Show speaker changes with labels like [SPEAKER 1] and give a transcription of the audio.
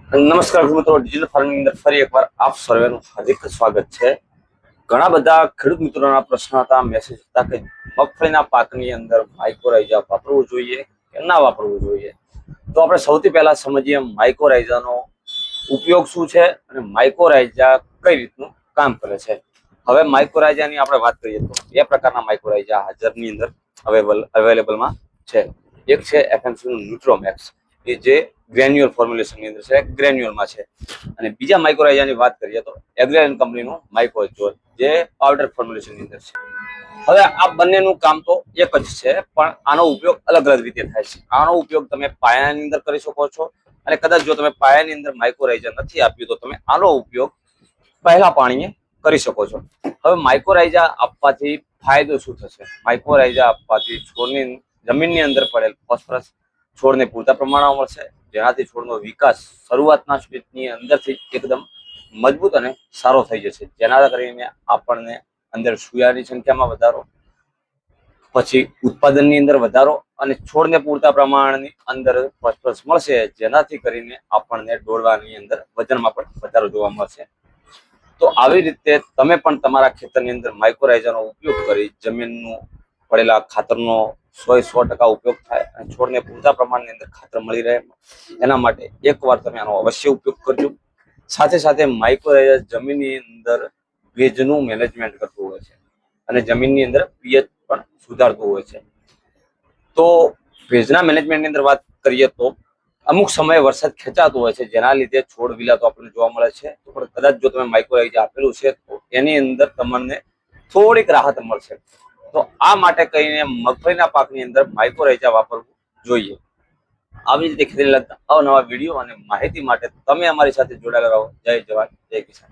[SPEAKER 1] નમસ્કાર મિત્રો, digital farming અંદર ફરી એકવાર આપ સર્વેનું હાર્દિક સ્વાગત છે. ઘણા બધા ખેડૂત મિત્રોના પ્રશ્ન હતા, મેસેજ હતા કે મગફળીના પાકની અંદર માઇક્રોરાઇઝા વાપરવું જોઈએ કે ના વાપરવું જોઈએ. તો આપણે સૌથી પહેલા સમજીએ માઇક્રોરાઇઝાનો ઉપયોગ શું છે અને માઇક્રોરાઇઝા કઈ રીતનું કામ કરે છે. હવે માઇક્રોરાઇઝાની આપણે વાત કરીએ તો બે પ્રકારના માઇક્રોરાઇઝા હાજરની અંદર અવેલેબલમાં છે. એક છે એફએમસી નું ન્યુટ્રોમેક્સ, કે જે ગ્રેન્યુઅલ ફોર્મ્યુલેશનની અંદર છે, ગ્રેન્યુઅલમાં છે. અને બીજા માઇક્રોરાઇઝાની વાત કરીએ તો એગ્રેન કંપનીનું માઇક્રોજોલ, જે પાવડર ફોર્મ્યુલેશનની અંદર છે. હવે આ બંનેનું કામ તો એક જ છે, પણ આનો ઉપયોગ અલગ અલગ રીતે થાય છે. આનો ઉપયોગ તમે પાયાની અંદર કરી શકો છો, અને કદાચ જો તમે પાયાની અંદર માઇક્રોરાઇઝા નથી આપ્યું તો તમે આનો ઉપયોગ પહેલા પાણીએ કરી શકો છો. હવે માઇક્રોરાઇઝા આપવાથી ફાયદો શું થશે? માઇક્રોરાઇઝા આપવાથી છોડની જમીનની અંદર પડેલ ફોસ્ફરસ છોડને પૂરતા પ્રમાણમાં મળશે, જેનાથી છોડનો વિકાસ શરૂઆતના સ્ટેજની અંદરથી એકદમ મજબૂત અને સારો થઈ જશે, જેના કરીને આપણને અંદર સુયાની સંખ્યામાં વધારો, પછી ઉત્પાદનની અંદર વધારો અને છોડને પૂરતા પ્રમાણની અંદર ફોસ્ફરસ મળશે, જેનાથી કરીને આપણને ડોળવાની અંદર વજનમાં પણ વધારો જોવા મળશે. તો આવી રીતે તમે પણ તમારા ખેતરની અંદર માઇક્રોરાઇઝાનો ઉપયોગ કરી જમીનનું પડેલા ખાતરનો 100% ઉપયોગ થાય અને છોડને પૂરતા પ્રમાણની અંદર ખાતર મળી રહે, એના માટે એકવાર તમે આનો અવશ્ય ઉપયોગ કરજો. સાથે સાથે માઇક્રોરાઇઝા જમીનની અંદર ભેજનું મેનેજમેન્ટ કરતું હોય છે અને જમીનની અંદર પીએચ પણ સુધારતું હોય છે. તો ભેજના મેનેજમેન્ટની અંદર વાત કરીએ તો અમુક સમયે વરસાદ ખેંચાતો હોય છે, જેના લીધે છોડ વિલાતો આપણને જોવા મળે છે. પણ કદાચ જો તમે માઇક્રોરાઇઝા આપેલું છે તો એની અંદર તમને થોડીક રાહત મળશે. તો આ માટે કહીને મગફળીના પાકની અંદર માઇક્રોરાઇઝા વાપરવું જોઈએ. આવી રીતે ખેતીને લગતા અવનવા વિડીયો અને માહિતી માટે તમે અમારી સાથે જોડાયેલા રહો. જય જવાન, જય કિસાન.